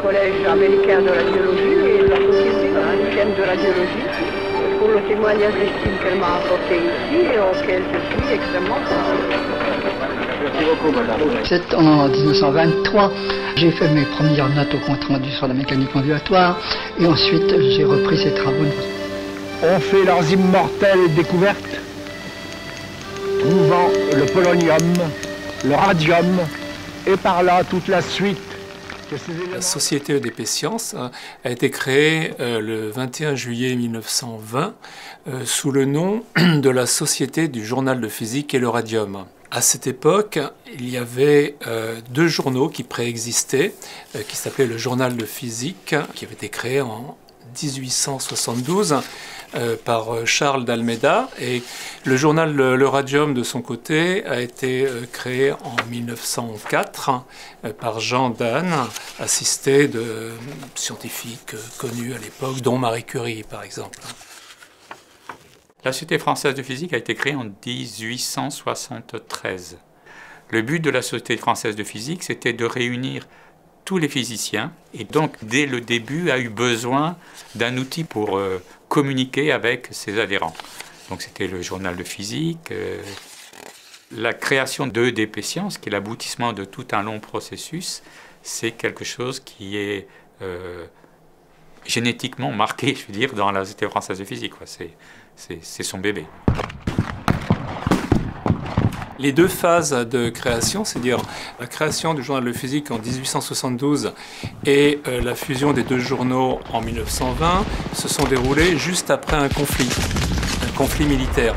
collège américain de radiologie et de la Société américaine de radiologie pour le témoignage d'estime qu'elle m'a apporté ici et auquel je suis extrêmement sensible. Merci beaucoup, madame. C'est en 1923. J'ai fait mes premières notes au compte rendu sur la mécanique ondulatoire et ensuite j'ai repris ces travaux. On fait leurs immortelles découvertes, trouvant le polonium, le radium, et par là toute la suite. La société EDP Sciences a été créée le 21 juillet 1920 sous le nom de la Société du journal de physique et le radium. À cette époque, il y avait deux journaux qui préexistaient, qui s'appelaient le Journal de physique, qui avait été créé en 1872 par Charles d'Almeida, et le journal Le Radium de son côté a été créé en 1904 par Jean Danne, assisté de scientifiques connus à l'époque, dont Marie Curie par exemple. La Société française de physique a été créée en 1873. Le but de la Société française de physique, c'était de réunir tous les physiciens, et donc dès le début a eu besoin d'un outil pour communiquer avec ses adhérents. Donc c'était le journal de physique, la création de EDP Sciences, qui est l'aboutissement de tout un long processus, c'est quelque chose qui est génétiquement marqué, je veux dire, dans la Société française de physique. C'est son bébé. Les deux phases de création, c'est-à-dire la création du journal de physique en 1872 et la fusion des deux journaux en 1920, se sont déroulées juste après un conflit militaire.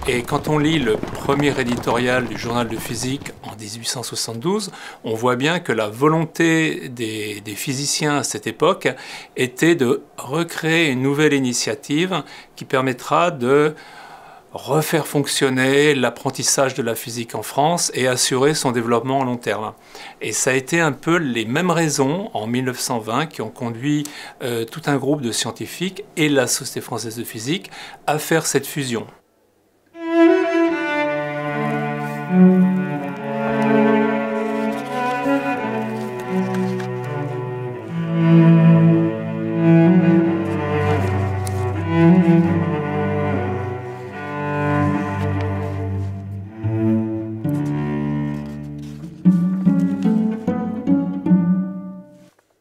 Et quand on lit le premier éditorial du journal de physique en 1872, on voit bien que la volonté des physiciens à cette époque était de recréer une nouvelle initiative qui permettra de refaire fonctionner l'apprentissage de la physique en France et assurer son développement à long terme. Et ça a été un peu les mêmes raisons en 1920 qui ont conduit tout un groupe de scientifiques et la Société française de physique à faire cette fusion.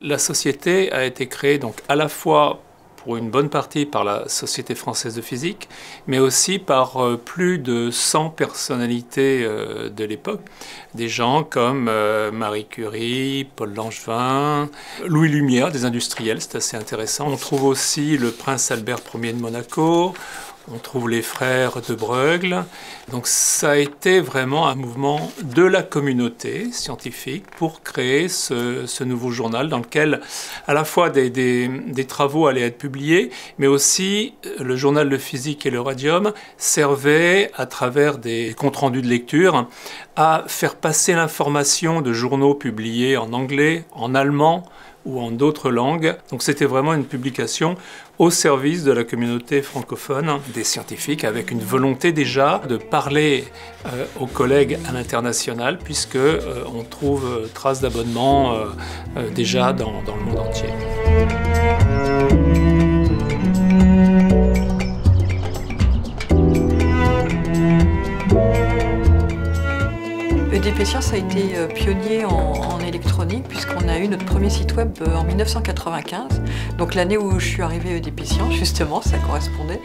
La société a été créée donc à la fois pour une bonne partie par la Société française de physique, mais aussi par plus de 100 personnalités de l'époque. Des gens comme Marie Curie, Paul Langevin, Louis Lumière, des industriels, c'est assez intéressant. On trouve aussi le prince Albert Ier de Monaco, on trouve les frères de Bruegel. Donc ça a été vraiment un mouvement de la communauté scientifique pour créer ce nouveau journal dans lequel à la fois des travaux allaient être publiés, mais aussi le journal de physique et le radium servait à travers des comptes rendus de lecture à faire passer l'information de journaux publiés en anglais, en allemand ou en d'autres langues. Donc c'était vraiment une publication au service de la communauté francophone des scientifiques, avec une volonté déjà de parler aux collègues à l'international, puisque on trouve trace d'abonnements déjà dans le monde entier. EDP Sciences a été pionnier en électronique puisqu'on a eu notre premier site web en 1995, donc l'année où je suis arrivée à EDP Sciences, justement, ça correspondait.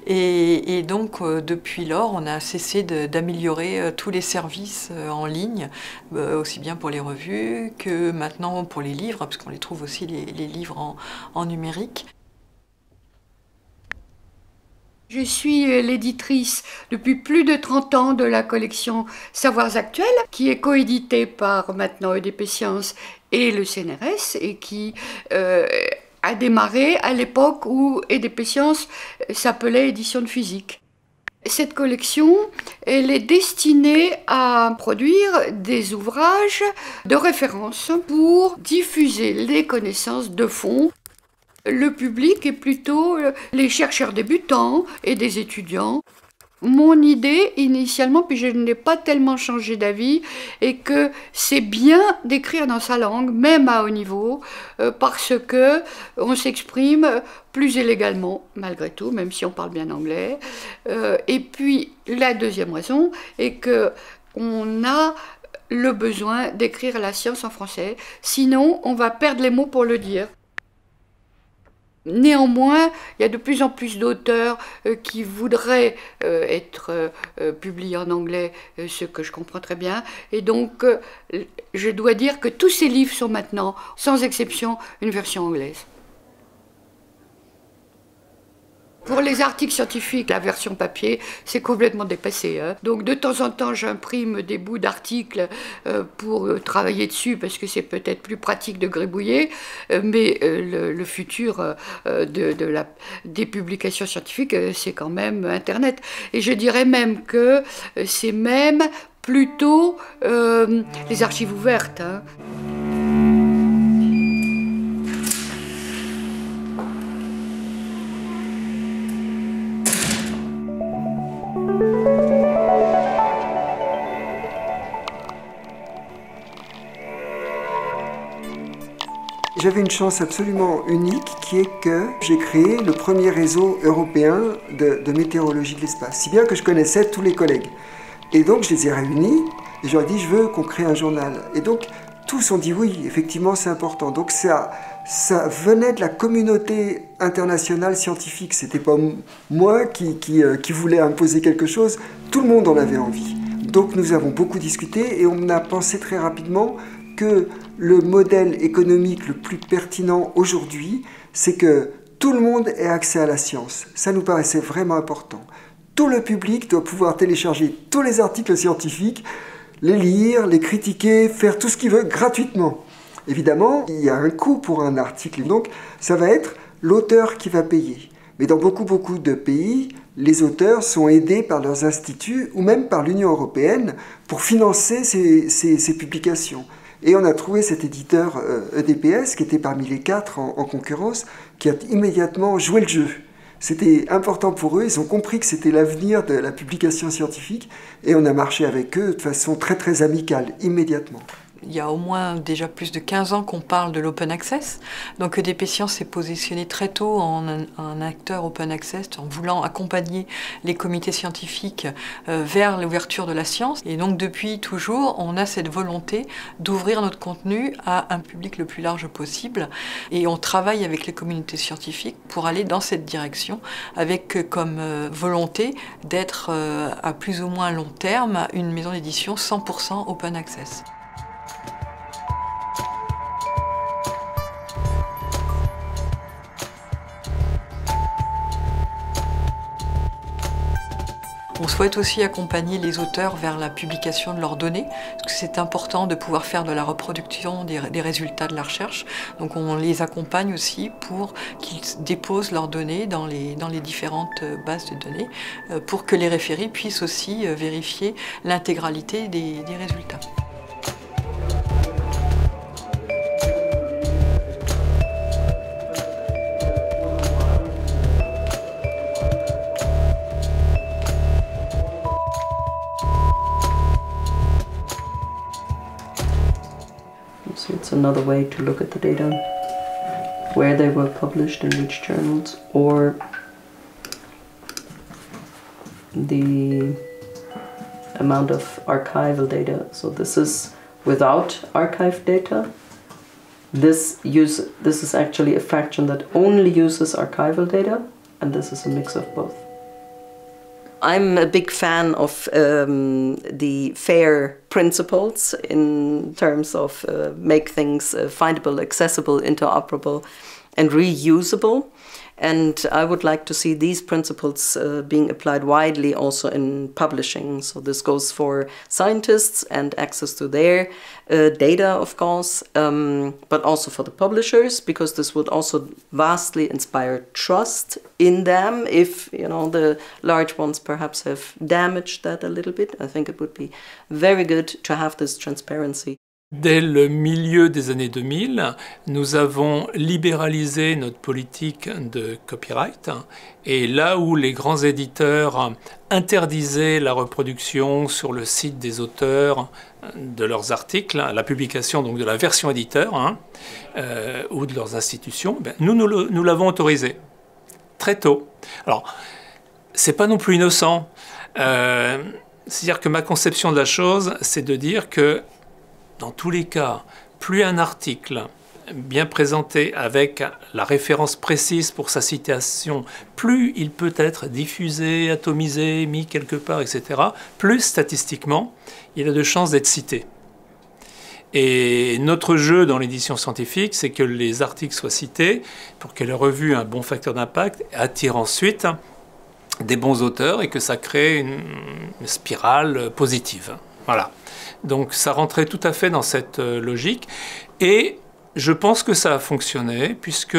Et donc depuis lors, on a cessé d'améliorer tous les services en ligne, aussi bien pour les revues que maintenant pour les livres, parce qu'on les trouve aussi les livres en numérique. Je suis l'éditrice depuis plus de 30 ans de la collection Savoirs Actuels, qui est coéditée par maintenant EDP Sciences et le CNRS, et qui a démarré à l'époque où EDP Sciences s'appelait Édition de physique. Cette collection, elle est destinée à produire des ouvrages de référence pour diffuser les connaissances de fond. Le public est plutôt les chercheurs débutants et des étudiants. Mon idée, initialement, puis je n'ai pas tellement changé d'avis, est que c'est bien d'écrire dans sa langue, même à haut niveau, parce que on s'exprime plus élégalement, malgré tout, même si on parle bien anglais. Et puis, la deuxième raison est que on a le besoin d'écrire la science en français, sinon on va perdre les mots pour le dire. Néanmoins, il y a de plus en plus d'auteurs qui voudraient être publiés en anglais, ce que je comprends très bien. Et donc, je dois dire que tous ces livres sont maintenant, sans exception, une version anglaise. Pour les articles scientifiques, la version papier, c'est complètement dépassé. Hein. Donc de temps en temps, j'imprime des bouts d'articles pour travailler dessus, parce que c'est peut-être plus pratique de gribouiller, mais le futur des publications scientifiques, c'est quand même Internet. Et je dirais même que c'est même plutôt les archives ouvertes. Hein. J'avais une chance absolument unique qui est que j'ai créé le premier réseau européen de météorologie de l'espace, si bien que je connaissais tous les collègues. Et donc je les ai réunis et je leur ai dit je veux qu'on crée un journal. Et donc tous ont dit oui, effectivement c'est important. Donc ça venait de la communauté internationale scientifique. C'était pas moi qui voulais imposer quelque chose, tout le monde en avait envie. Donc nous avons beaucoup discuté et on a pensé très rapidement que le modèle économique le plus pertinent aujourd'hui, c'est que tout le monde ait accès à la science. Ça nous paraissait vraiment important. Tout le public doit pouvoir télécharger tous les articles scientifiques, les lire, les critiquer, faire tout ce qu'il veut gratuitement. Évidemment, il y a un coût pour un article, donc ça va être l'auteur qui va payer. Mais dans beaucoup de pays, les auteurs sont aidés par leurs instituts ou même par l'Union européenne pour financer ces publications. Et on a trouvé cet éditeur EDPS, qui était parmi les 4 en concurrence, qui a immédiatement joué le jeu. C'était important pour eux, ils ont compris que c'était l'avenir de la publication scientifique, et on a marché avec eux de façon très amicale, immédiatement. Il y a au moins déjà plus de 15 ans qu'on parle de l'open access. Donc EDP Science s'est positionné très tôt en un acteur open access, en voulant accompagner les comités scientifiques vers l'ouverture de la science. Et donc depuis toujours, on a cette volonté d'ouvrir notre contenu à un public le plus large possible. Et on travaille avec les communautés scientifiques pour aller dans cette direction, avec comme volonté d'être à plus ou moins long terme une maison d'édition 100% open access. On souhaite aussi accompagner les auteurs vers la publication de leurs données, parce que c'est important de pouvoir faire de la reproduction des résultats de la recherche. Donc on les accompagne aussi pour qu'ils déposent leurs données dans les différentes bases de données, pour que les référés puissent aussi vérifier l'intégralité des résultats. So it's another way to look at the data, where they were published, in which journals, or the amount of archival data. So this is without archive data. This is actually a fraction that only uses archival data, and this is a mix of both. I'm a big fan of the FAIR principles in terms of make things findable, accessible, interoperable and reusable. And I would like to see these principles being applied widely also in publishing. So this goes for scientists and access to their data, of course, but also for the publishers, because this would also vastly inspire trust in them. If, you know, the large ones perhaps have damaged that a little bit, I think it would be very good to have this transparency. Dès le milieu des années 2000, nous avons libéralisé notre politique de copyright. Et là où les grands éditeurs interdisaient la reproduction sur le site des auteurs de leurs articles, la publication donc de la version éditeur ou de leurs institutions, nous l'avons autorisé très tôt. Alors, c'est pas non plus innocent. C'est-à-dire que ma conception de la chose, c'est de dire que dans tous les cas, plus un article bien présenté avec la référence précise pour sa citation, plus il peut être diffusé, atomisé, mis quelque part, etc., plus statistiquement, il a de chances d'être cité. Et notre jeu dans l'édition scientifique, c'est que les articles soient cités pour que la revue ait un bon facteur d'impact, attire ensuite des bons auteurs et que ça crée une spirale positive. Voilà. Donc ça rentrait tout à fait dans cette logique et je pense que ça a fonctionné puisque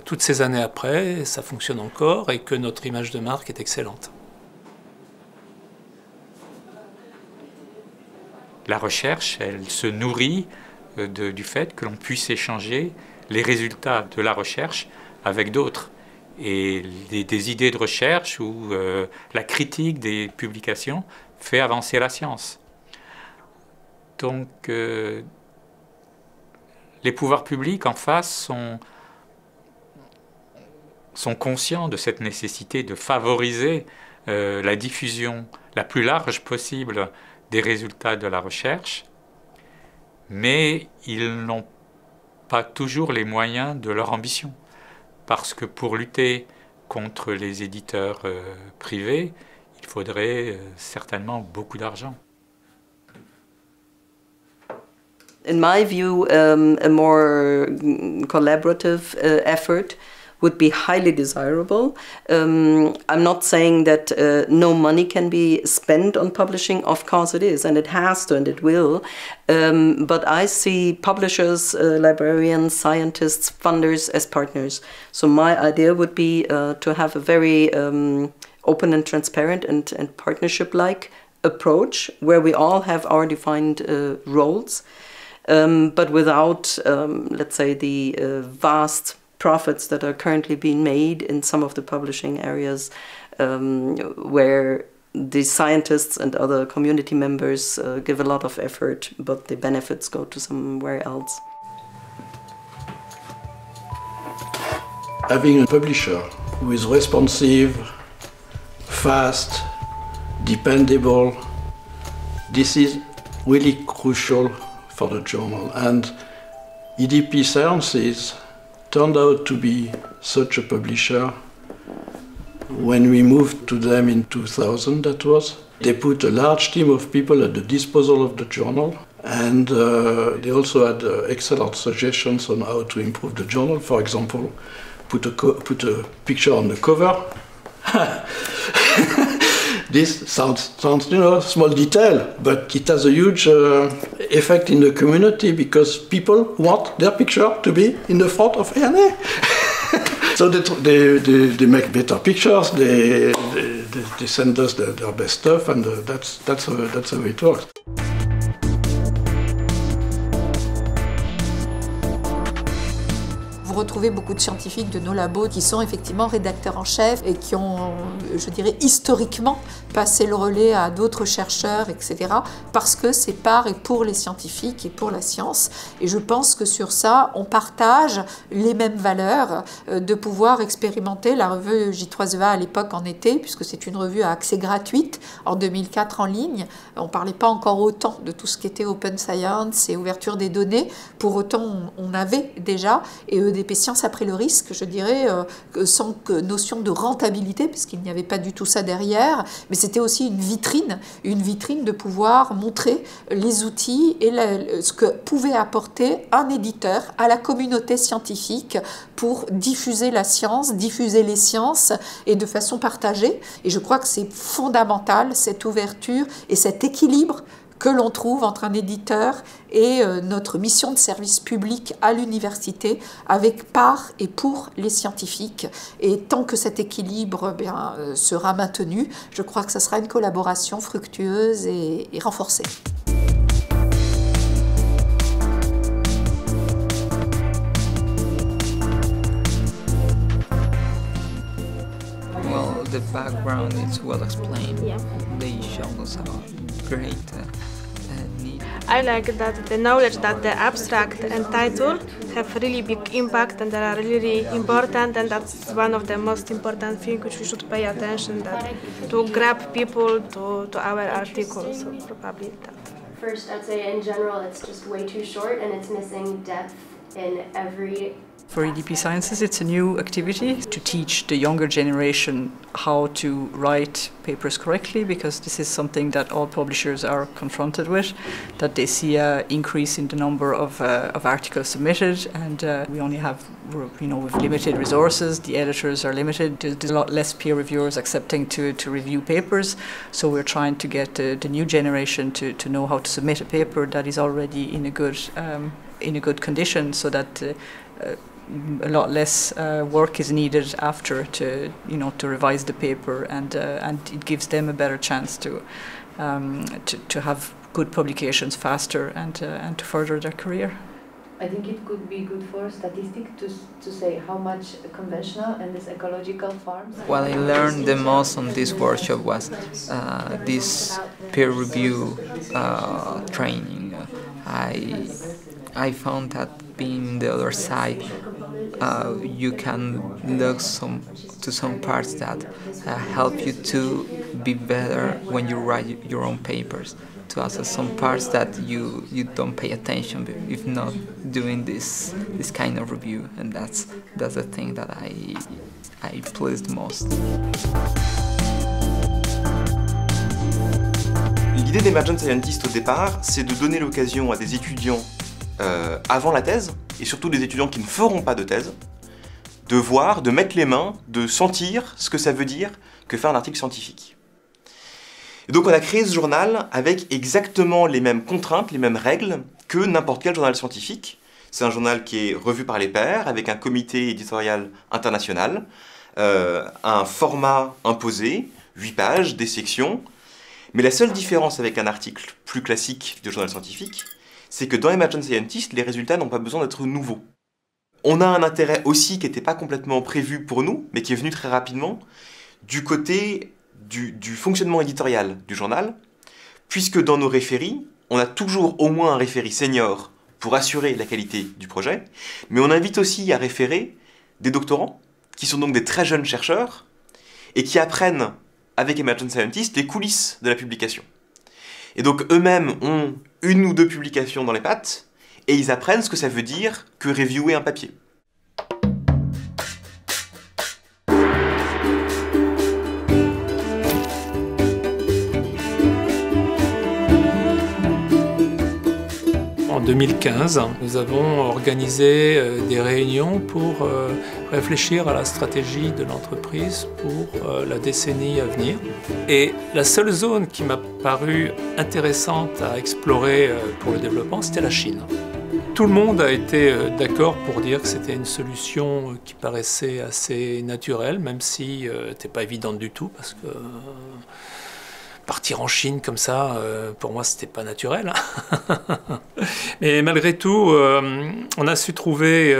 toutes ces années après, ça fonctionne encore et que notre image de marque est excellente. La recherche, elle se nourrit du fait que l'on puisse échanger les résultats de la recherche avec d'autres. Et des idées de recherche ou la critique des publications fait avancer la science. Donc, les pouvoirs publics en face sont conscients de cette nécessité de favoriser la diffusion la plus large possible des résultats de la recherche, mais ils n'ont pas toujours les moyens de leur ambition. Parce que pour lutter contre les éditeurs privés, il faudrait certainement beaucoup d'argent. In my view, a more collaborative effort would be highly desirable. I'm not saying that no money can be spent on publishing. Of course it is, and it has to, and it will. But I see publishers, librarians, scientists, funders as partners. So my idea would be to have a very open and transparent and partnership-like approach where we all have our defined roles, but without, let's say, the vast profits that are currently being made in some of the publishing areas where the scientists and other community members give a lot of effort, but the benefits go to somewhere else. Having a publisher who is responsive, fast, dependable, this is really crucial for the journal. And EDP Sciences turned out to be such a publisher. When we moved to them in 2000, that was, they put a large team of people at the disposal of the journal, and they also had excellent suggestions on how to improve the journal. For example, put a picture on the cover. This sounds, you know, small detail, but it has a huge effect in the community because people want their picture to be in the front of ANA. So they make better pictures, they send us their best stuff, and that's how it works. Vous retrouvez beaucoup de scientifiques de nos labos qui sont effectivement rédacteurs en chef et qui ont, je dirais, historiquement passé le relais à d'autres chercheurs, etc. parce que c'est par et pour les scientifiques et pour la science. Et je pense que sur ça, on partage les mêmes valeurs de pouvoir expérimenter. La revue J3EA à l'époque en était, puisque c'est une revue à accès gratuit, en 2004 en ligne. On ne parlait pas encore autant de tout ce qui était open science et ouverture des données. Pour autant, on avait déjà, et EDP Sciences a pris le risque, je dirais, sans notion de rentabilité, puisqu'il n'y avait pas du tout ça derrière, mais c'était aussi une vitrine de pouvoir montrer les outils et ce que pouvait apporter un éditeur à la communauté scientifique pour diffuser la science, diffuser les sciences et de façon partagée. Et je crois que c'est fondamental, cette ouverture et cet équilibre que l'on trouve entre un éditeur et notre mission de service public à l'université avec par et pour les scientifiques. Et tant que cet équilibre sera maintenu, je crois que ce sera une collaboration fructueuse et renforcée. the background is well explained. Yeah. They show us a great need. I like that the knowledge that the abstract and title have really big impact and they are really important, and that's one of the most important things which we should pay attention, that to grab people to our articles. So probably that. First, I'd say in general it's just way too short and it's missing depth in every. For EDP Sciences, it's a new activity to teach the younger generation how to write papers correctly, because this is something that all publishers are confronted with, that they see an increase in the number of articles submitted, and we only have, with limited resources, the editors are limited, there's a lot less peer reviewers accepting to review papers, so we're trying to get the new generation to know how to submit a paper that is already in a good condition, so that a lot less work is needed after to revise the paper, and it gives them a better chance to have good publications faster and to further their career. I think it could be good for statistics to say how much conventional and these ecological farms. What I learned the most on this workshop was this peer review training. I found that being the other side, you can look to some parts that help you to be better when you write your own papers. To also some parts that you don't pay attention if not doing this kind of review, and that's the thing that I pleased most. L'idée d'Emergent Scientist au départ, c'est de donner l'occasion à des étudiants avant la thèse, et surtout des étudiants qui ne feront pas de thèse, de voir, de mettre les mains, de sentir ce que ça veut dire que faire un article scientifique. Et donc on a créé ce journal avec exactement les mêmes contraintes, les mêmes règles que n'importe quel journal scientifique. C'est un journal qui est revu par les pairs, avec un comité éditorial international, un format imposé, 8 pages, des sections. Mais la seule différence avec un article plus classique de journal scientifique, c'est que dans Emergent Scientist, les résultats n'ont pas besoin d'être nouveaux. On a un intérêt aussi qui n'était pas complètement prévu pour nous, mais qui est venu très rapidement, du côté du fonctionnement éditorial du journal, puisque dans nos référies, on a toujours au moins un référie senior pour assurer la qualité du projet, mais on invite aussi à référer des doctorants, qui sont donc des très jeunes chercheurs, et qui apprennent avec Emergent Scientist les coulisses de la publication. Et donc eux-mêmes ont 1 ou 2 publications dans les pattes, et ils apprennent ce que ça veut dire que reviewer un papier. En 2015, nous avons organisé des réunions pour réfléchir à la stratégie de l'entreprise pour la décennie à venir. Et la seule zone qui m'a paru intéressante à explorer pour le développement, c'était la Chine. Tout le monde a été d'accord pour dire que c'était une solution qui paraissait assez naturelle, même si n'était pas évidente du tout, parce que partir en Chine comme ça, pour moi, c'était pas naturel. Mais malgré tout, on a su trouver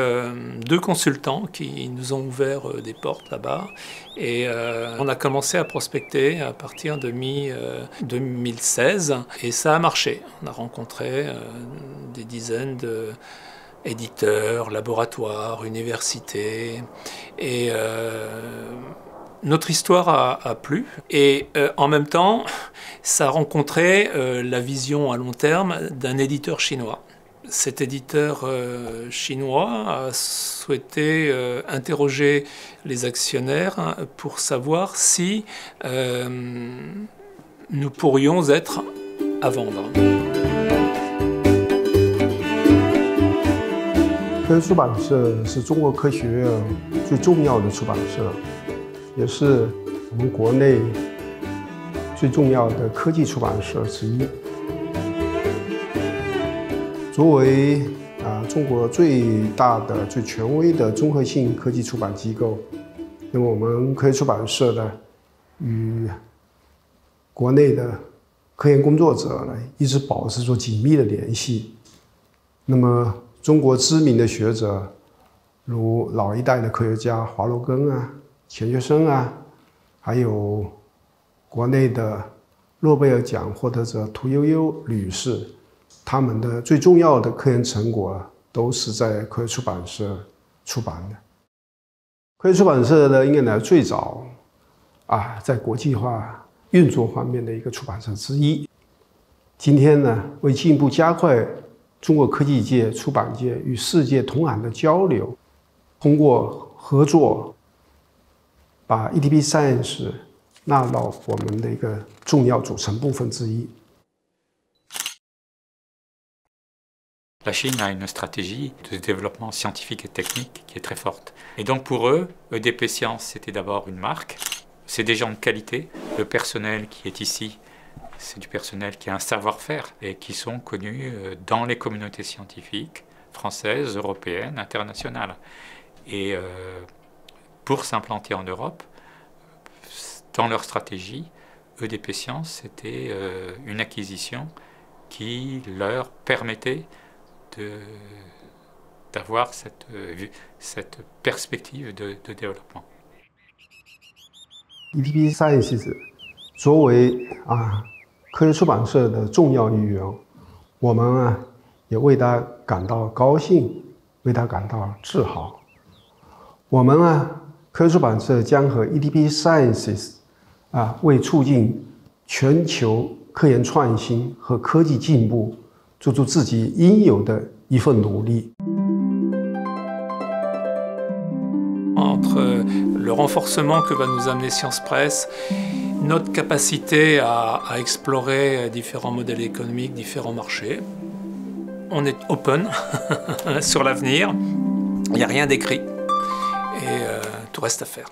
2 consultants qui nous ont ouvert des portes là-bas. Et on a commencé à prospecter à partir de mi-2016. Et ça a marché. On a rencontré des dizaines d'éditeurs, laboratoires, universités. Et notre histoire a plu, et en même temps, ça a rencontré la vision à long terme d'un éditeur chinois. Cet éditeur chinois a souhaité interroger les actionnaires pour savoir si nous pourrions être à vendre. 科学出版社是中国科学院最重要的出版社，也是我们国内最重要的科技出版社之一。作为中国最大的、最权威的综合性科技出版机构，那么我们科学出版社呢，与国内的科研工作者呢一直保持着紧密的联系。那么中国知名的学者，如老一代的科学家华罗庚啊、钱学森啊，还有国内的诺贝尔奖获得者屠呦呦女士，他们的最重要的科研成果都是在科学出版社出版的。科学出版社呢，应该呢最早在国际化运作方面的一个出版社之一。今天呢，为进一步加快中国科技界、出版界与世界同行的交流，通过合作，把 EDP Science 纳到我们的一个重要组成部分之一。La Chine a une stratégie de développement scientifique et technique qui est très forte. Et donc pour eux, EDP Science, c'était d'abord une marque. C'est des gens de qualité. Le personnel qui est ici, c'est du personnel qui a un savoir-faire et qui sont connus dans les communautés scientifiques françaises, européennes, internationales. Et pour s'implanter en Europe, dans leur stratégie, EDP Science, c'était une acquisition qui leur permettait d'avoir cette perspective de développement. EDP Science 作为科学出版社的重要一员，我们也为他感到高兴，为他感到自豪。我们科学出版社将和 EDP Sciences 为促进全球科研创新和科技进步做出自己应有的一份努力。Entre le renforcement que va nous amener Science Presse, notre capacité à explorer différents modèles économiques, différents marchés, on est open sur l'avenir, il n'y a rien d'écrit et tout reste à faire.